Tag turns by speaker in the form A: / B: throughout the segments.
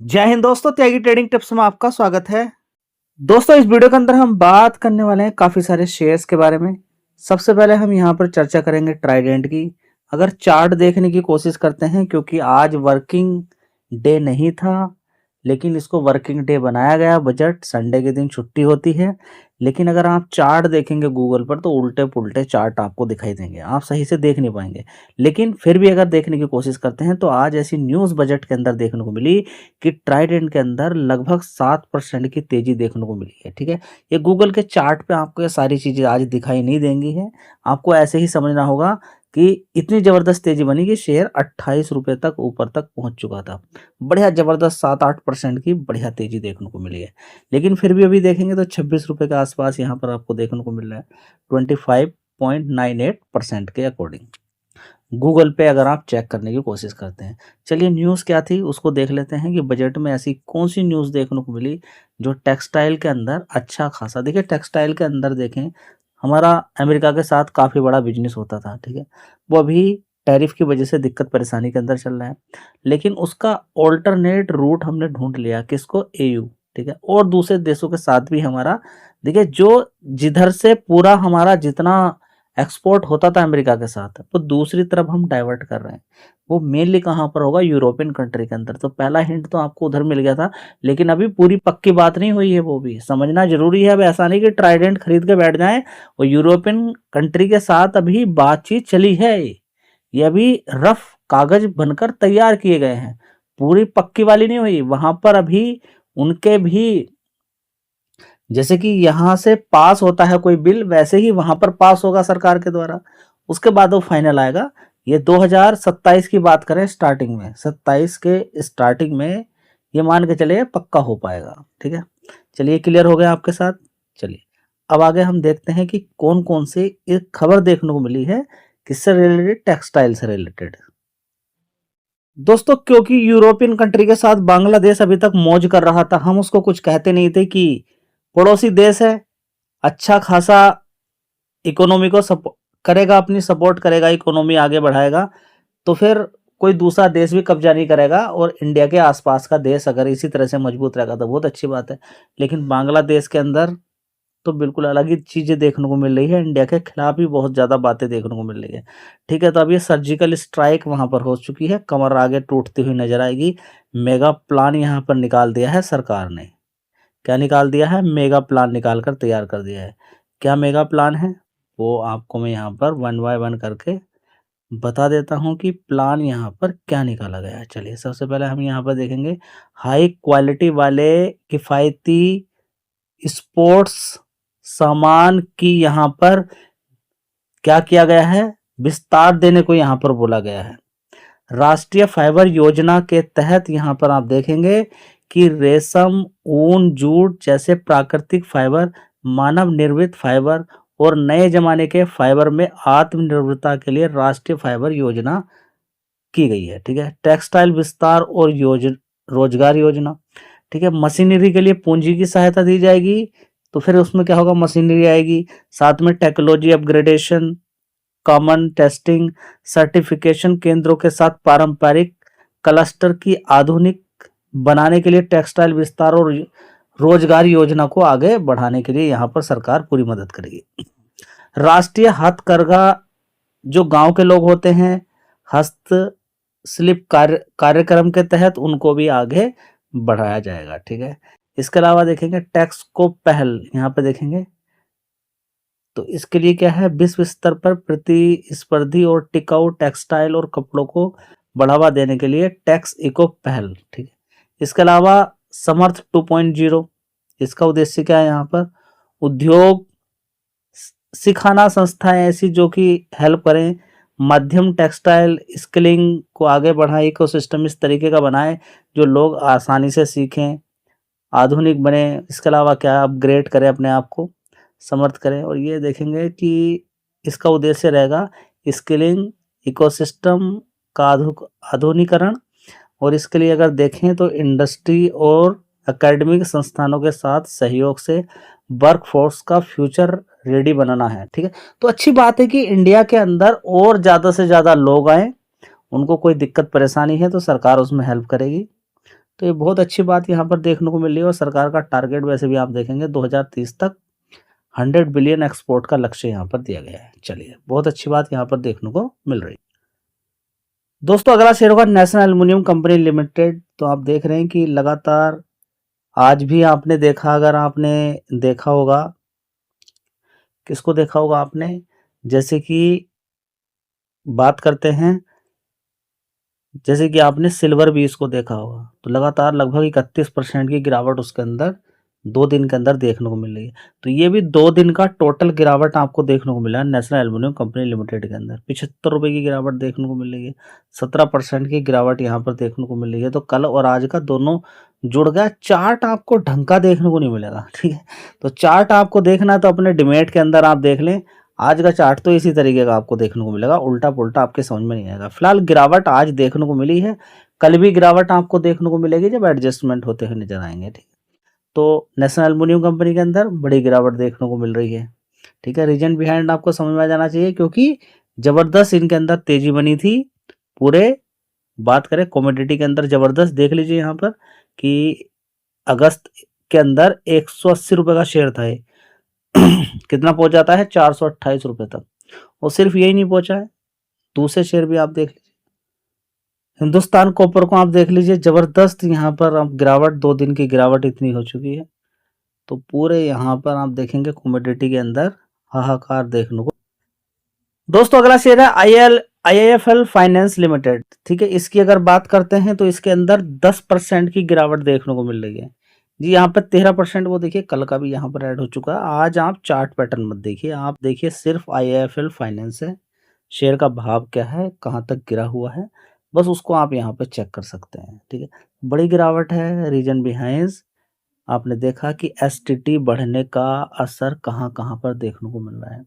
A: जय हिंद दोस्तों, त्यागी trading tips में आपका स्वागत है। दोस्तों, इस वीडियो के अंदर हम बात करने वाले हैं काफी सारे शेयर्स के बारे में। सबसे पहले हम यहाँ पर चर्चा करेंगे ट्राइडेंट की। अगर चार्ट देखने की कोशिश करते हैं, क्योंकि आज वर्किंग डे नहीं था, लेकिन इसको वर्किंग डे बनाया गया। बजट संडे के दिन छुट्टी होती है, लेकिन अगर आप चार्ट देखेंगे गूगल पर तो उल्टे पुल्टे चार्ट आपको दिखाई देंगे, आप सही से देख नहीं पाएंगे। लेकिन फिर भी अगर देखने की कोशिश करते हैं तो आज ऐसी न्यूज़ बजट के अंदर देखने को मिली कि ट्राइडेंट के अंदर लगभग 7% की तेजी देखने को मिली है। ठीक है, ये गूगल के चार्ट पे आपको ये सारी चीज़ें आज दिखाई नहीं देंगी है। आपको ऐसे ही समझना होगा कि इतनी ज़बरदस्त तेजी बनी कि शेयर 28 रुपये तक ऊपर तक पहुंच चुका था। बढ़िया ज़बरदस्त 7-8% की बढ़िया तेजी देखने को मिली है। लेकिन फिर भी अभी देखेंगे तो 26 रुपये के आसपास यहाँ पर आपको देखने को मिल रहा है, 25.98% के अकॉर्डिंग गूगल पे, अगर आप चेक करने की कोशिश करते हैं। चलिए, न्यूज़ क्या थी उसको देख लेते हैं कि बजट में ऐसी कौन सी न्यूज़ देखने को मिली जो टेक्सटाइल के अंदर अच्छा खासा। देखिए, टेक्सटाइल के अंदर देखें, हमारा अमेरिका के साथ काफ़ी बड़ा बिजनेस होता था। ठीक है, वो अभी टैरिफ की वजह से दिक्कत परेशानी के अंदर चल रहा है, लेकिन उसका ऑल्टरनेट रूट हमने ढूंढ लिया। किसको? एयू। ठीक है, और दूसरे देशों के साथ भी हमारा, देखिए, जो जिधर से पूरा हमारा जितना एक्सपोर्ट होता था अमेरिका के साथ, वो दूसरी तरफ हम डाइवर्ट कर रहे हैं। वो मेनली कहाँ पर होगा? यूरोपियन कंट्री के अंदर। तो पहला हिंट तो आपको उधर मिल गया था, लेकिन अभी पूरी पक्की बात नहीं हुई है, वो भी समझना जरूरी है। अब ऐसा नहीं कि ट्राइडेंट खरीद के बैठ जाएं, और यूरोपियन कंट्री के साथ अभी बातचीत चली है। ये अभी रफ कागज बनकर तैयार किए गए हैं, पूरी पक्की वाली नहीं हुई। वहां पर अभी उनके भी, जैसे कि यहाँ से पास होता है कोई बिल, वैसे ही वहां पर पास होगा सरकार के द्वारा, उसके बाद वो फाइनल आएगा। ये 2027 की बात करें, स्टार्टिंग में 27 के स्टार्टिंग में ये मान के चलिए पक्का हो पाएगा। ठीक है, चलिए, क्लियर हो गया आपके साथ। चलिए, अब आगे हम देखते हैं कि कौन कौन सी एक खबर देखने को मिली है, किससे रिलेटेड? टेक्सटाइल से रिलेटेड। दोस्तों, क्योंकि यूरोपियन कंट्री के साथ बांग्लादेश अभी तक मौज कर रहा था, हम उसको कुछ कहते नहीं थे कि पड़ोसी देश है, अच्छा खासा इकोनॉमी को करेगा, अपनी सपोर्ट करेगा, इकोनॉमी आगे बढ़ाएगा, तो फिर कोई दूसरा देश भी कब्जा नहीं करेगा। और इंडिया के आसपास का देश अगर इसी तरह से मजबूत रहेगा तो बहुत अच्छी बात है। लेकिन बांग्लादेश के अंदर तो बिल्कुल अलग ही चीज़ें देखने को मिल रही है, इंडिया के खिलाफ भी बहुत ज़्यादा बातें देखने को मिल रही है। ठीक है, तो अब ये सर्जिकल स्ट्राइक वहाँ पर हो चुकी है, कमर आगे टूटती हुई नजर आएगी। मेगा प्लान यहाँ पर निकाल दिया है सरकार ने। क्या निकाल दिया है? मेगा प्लान निकाल कर तैयार कर दिया है। क्या मेगा प्लान है वो आपको मैं यहाँ पर वन बाय वन करके बता देता हूँ कि प्लान यहाँ पर क्या निकाला गया है। चलिए, सबसे पहले हम यहाँ पर देखेंगे हाई क्वालिटी वाले किफ़ायती स्पोर्ट्स सामान की यहाँ पर क्या किया गया है, विस्तार देने को यहाँ पर बोला गया है। राष्ट्रीय फाइबर योजना के तहत यहाँ पर आप देखेंगे कि रेशम, ऊन, जूट जैसे प्राकृतिक फाइबर, मानव निर्मित फाइबर और नए जमाने के फाइबर में आत्मनिर्भरता के लिए राष्ट्रीय फाइबर योजना की गई है। ठीक है, टेक्सटाइल विस्तार और रोजगार योजना। ठीक है, मशीनरी के लिए पूंजी की सहायता दी जाएगी, तो फिर उसमें क्या होगा? मशीनरी आएगी। साथ में technology upgradation, common testing, certification केंद्रों के साथ पारंपरिक क्लस्टर की आधुनिक बनाने के लिए टेक्सटाइल विस्तार और रोजगार योजना को आगे बढ़ाने के लिए यहाँ पर सरकार पूरी मदद करेगी। राष्ट्रीय हथकरघा, जो गांव के लोग होते हैं, हस्तशिल्प कार्यक्रम के तहत उनको भी आगे बढ़ाया जाएगा। ठीक है, इसके अलावा देखेंगे टैक्स को पहल, यहाँ पे देखेंगे तो इसके लिए क्या है? विश्व स्तर पर प्रतिस्पर्धी और टिकाऊ टेक्सटाइल और कपड़ों को बढ़ावा देने के लिए टैक्स इको पहल। ठीक है, इसके अलावा समर्थ 2.0, इसका उद्देश्य क्या है? यहाँ पर उद्योग सिखाना संस्थाएं ऐसी जो कि हेल्प करें, मध्यम टेक्सटाइल स्किलिंग को आगे बढ़ाएं, इकोसिस्टम इस तरीके का बनाए जो लोग आसानी से सीखें, आधुनिक बने। इसके अलावा क्या? अपग्रेड करें, अपने आप को समर्थ करें। और ये देखेंगे कि इसका उद्देश्य रहेगा स्किलिंग, इकोसिस्टम का आधुनिकीकरण। और इसके लिए अगर देखें तो इंडस्ट्री और एकेडमिक संस्थानों के साथ सहयोग से वर्कफोर्स का फ्यूचर रेडी बनाना है। ठीक है, तो अच्छी बात है कि इंडिया के अंदर और ज़्यादा से ज़्यादा लोग आए, उनको कोई दिक्कत परेशानी है तो सरकार उसमें हेल्प करेगी। तो ये बहुत अच्छी बात यहाँ पर देखने को मिल रही है और सरकार का टारगेट वैसे भी आप देखेंगे 2030 तक 100 बिलियन एक्सपोर्ट का लक्ष्य यहाँ पर दिया गया है। चलिए, बहुत अच्छी बात यहाँ पर देखने को मिल रही है। दोस्तों, अगला शेयर होगा नेशनल एल्युमिनियम कंपनी लिमिटेड। तो आप देख रहे हैं कि लगातार आज भी आपने देखा, अगर आपने देखा होगा, किसको देखा होगा आपने, जैसे कि बात करते हैं, जैसे कि आपने सिल्वर भी इसको देखा होगा, तो लगातार लगभग 31% की गिरावट उसके अंदर 2 दिन के अंदर देखने को मिल रही है। तो ये भी 2 दिन का टोटल गिरावट आपको देखने को मिला है नेशनल एल्युमिनियम कंपनी लिमिटेड के अंदर। 75 रुपये की गिरावट देखने को मिल रही है, 17% की गिरावट यहाँ पर देखने को मिल रही है। तो कल और आज का दोनों जुड़ गया। चार्ट आपको ढंग का देखने को नहीं मिलेगा, ठीक है। तो चार्ट आपको देखना है तो अपने डिमेट के अंदर आप देख लें। आज का चार्ट तो इसी तरीके का आपको देखने को मिलेगा, उल्टा पुल्टा आपके समझ में नहीं आएगा। फिलहाल गिरावट आज देखने को मिली है, कल भी गिरावट आपको देखने को मिलेगी जब एडजस्टमेंट होते हुए नजर आएंगे, ठीक है। तो नेशनल एल्युमिनियम कंपनी के अंदर बड़ी गिरावट देखने को मिल रही है, ठीक है। रीजन बिहाइंड आपको समझ में आ जाना चाहिए, क्योंकि जबरदस्त इनके अंदर तेजी बनी थी। पूरे बात करें कमोडिटी के अंदर, जबरदस्त देख लीजिए यहाँ पर कि अगस्त के अंदर 180 रुपये का शेयर था ये कितना पहुंच जाता है, 428 रुपये तक। और सिर्फ यही नहीं पहुंचा है, दूसरे शेयर भी आप देख लीजिए। हिंदुस्तान कॉपर को आप देख लीजिए, जबरदस्त यहाँ पर अब गिरावट, 2 दिन की गिरावट इतनी हो चुकी है। तो पूरे यहाँ पर आप देखेंगे कमोडिटी के अंदर हाहाकार देखने को। दोस्तों, अगला शेयर है IIFL फाइनेंस लिमिटेड, ठीक है। इसकी अगर बात करते हैं तो इसके अंदर 10% की गिरावट देखने को मिल रही है जी। यहाँ पर 13% वो देखिए कल का भी यहाँ पर ऐड हो चुका है। आज आप चार्ट पैटर्न मत देखिए, आप देखिए सिर्फ IIFL फाइनेंस है, शेयर का भाव क्या है, कहाँ तक गिरा हुआ है, बस उसको आप यहाँ पे चेक कर सकते हैं, ठीक है। बड़ी गिरावट है। रीजन बिहाइंड आपने देखा कि STT बढ़ने का असर कहाँ कहाँ पर देखने को मिल रहा है।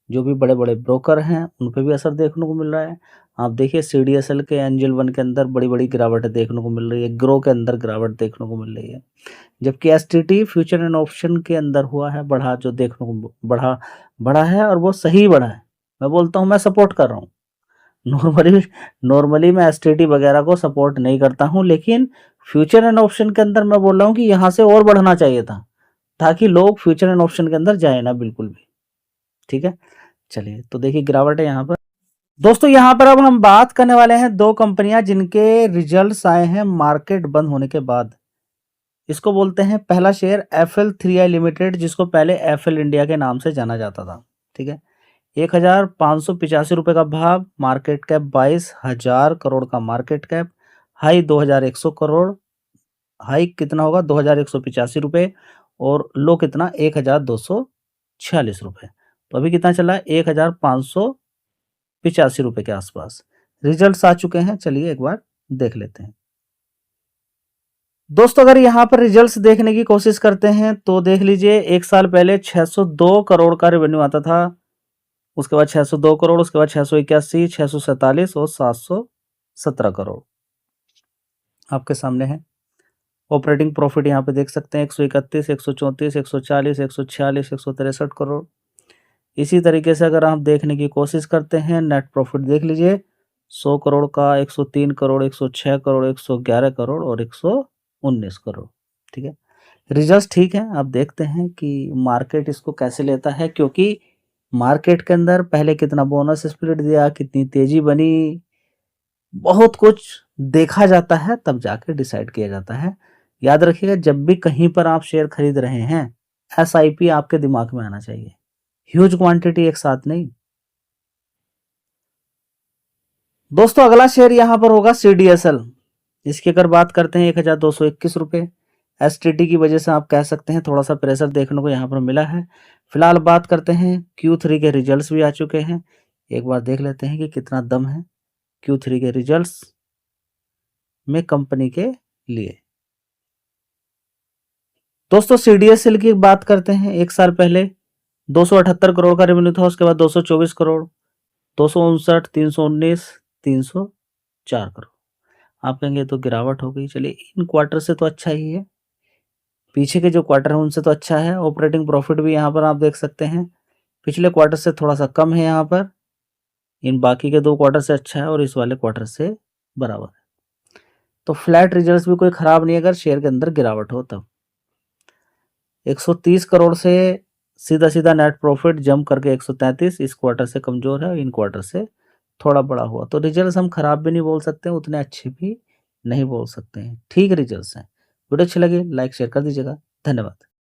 A: जो भी बड़े बड़े ब्रोकर हैं उन पे भी असर देखने को मिल रहा है। आप देखिए CDSL के एंजल 1 के अंदर बड़ी बड़ी गिरावटें देखने को मिल रही है, ग्रो के अंदर गिरावट देखने को मिल रही है। जबकि STT फ्यूचर एंड ऑप्शन के अंदर हुआ है बढ़ा, जो देखने को बढ़ा है और वो सही बढ़ा है। मैं बोलता हूँ, मैं सपोर्ट कर रहा हूँ। नॉर्मली मैं STT वगैरह को सपोर्ट नहीं करता हूँ, लेकिन फ्यूचर एंड ऑप्शन के अंदर मैं बोल रहा हूँ कि यहाँ से और बढ़ना चाहिए था, ताकि लोग फ्यूचर एंड ऑप्शन के अंदर जाए ना बिल्कुल भी, ठीक है। चलिए, तो देखिए गिरावट है यहाँ पर। दोस्तों, यहाँ पर अब हम बात करने वाले हैं 2 कंपनियां जिनके रिजल्ट्स आए हैं मार्केट बंद होने के बाद। इसको बोलते हैं, पहला शेयर FL3I लिमिटेड, जिसको पहले FL इंडिया के नाम से जाना जाता था, ठीक है। 1585 रुपये का भाव, मार्केट कैप 22,000 करोड़ का market cap, high 2100 crore, high कितना होगा 2185 रुपये, और लो कितना 1246 रुपये। तो अभी कितना चला है, 1585 रुपये के आसपास रिजल्ट्स आ चुके हैं। चलिए एक बार देख लेते हैं। दोस्तों, अगर यहाँ पर रिजल्ट्स देखने की कोशिश करते हैं तो देख लीजिए, 1 साल पहले 602 करोड़ का रेवेन्यू आता था, उसके बाद 602 करोड़, उसके बाद 681, 647 और 717 करोड़ आपके सामने है। ऑपरेटिंग प्रॉफिट यहाँ पे देख सकते हैं 131, 134, 140, 146, 163 करोड़। इसी तरीके से अगर आप देखने की कोशिश करते हैं, नेट प्रॉफिट देख लीजिए, 100 करोड़ का 103 करोड़, 106 करोड़, 111 करोड़ और 119 करोड़, ठीक है। रिजल्ट्स ठीक है। आप देखते हैं कि मार्केट इसको कैसे लेता है, क्योंकि मार्केट के अंदर पहले कितना बोनस स्प्लिट दिया, कितनी तेजी बनी, बहुत कुछ देखा जाता है, तब जाके डिसाइड किया जाता है। याद रखिएगा, जब भी कहीं पर आप शेयर खरीद रहे हैं, SIP आपके दिमाग में आना चाहिए, ह्यूज क्वांटिटी एक साथ नहीं। दोस्तों, अगला शेयर यहां पर होगा CDSL। इसकी अगर बात करते हैं 1221 रुपये। STT की वजह से आप कह सकते हैं थोड़ा सा प्रेशर देखने को यहाँ पर मिला है। फिलहाल बात करते हैं, Q3 के रिजल्ट्स भी आ चुके हैं, एक बार देख लेते हैं कि कितना दम है Q3 के रिजल्ट्स में कंपनी के लिए। दोस्तों, CDSL की बात करते हैं, 1 साल पहले 278 करोड़ का रेवेन्यू था, उसके बाद 224 करोड़, 259, 319, 304 करोड़। आप कहेंगे तो गिरावट हो गई। चलिए, इन क्वार्टर से तो अच्छा ही है, पीछे के जो क्वार्टर है उनसे तो अच्छा है। ऑपरेटिंग प्रॉफिट भी यहाँ पर आप देख सकते हैं पिछले क्वार्टर से थोड़ा सा कम है, यहाँ पर इन बाकी के 2 क्वार्टर से अच्छा है और इस वाले क्वार्टर से बराबर है। तो फ्लैट रिजल्ट्स भी कोई खराब नहीं है अगर शेयर के अंदर गिरावट हो तब। 130 करोड़ से सीधा नेट प्रॉफिट जंप करके 133, इस क्वार्टर से कमजोर है, इन क्वार्टर से थोड़ा बड़ा हुआ। तो रिजल्ट्स हम खराब भी नहीं बोल सकते, उतने अच्छे भी नहीं बोल सकते हैं, ठीक रिजल्ट्स हैं। वीडियो अच्छी लगी लाइक शेयर कर दीजिएगा। धन्यवाद।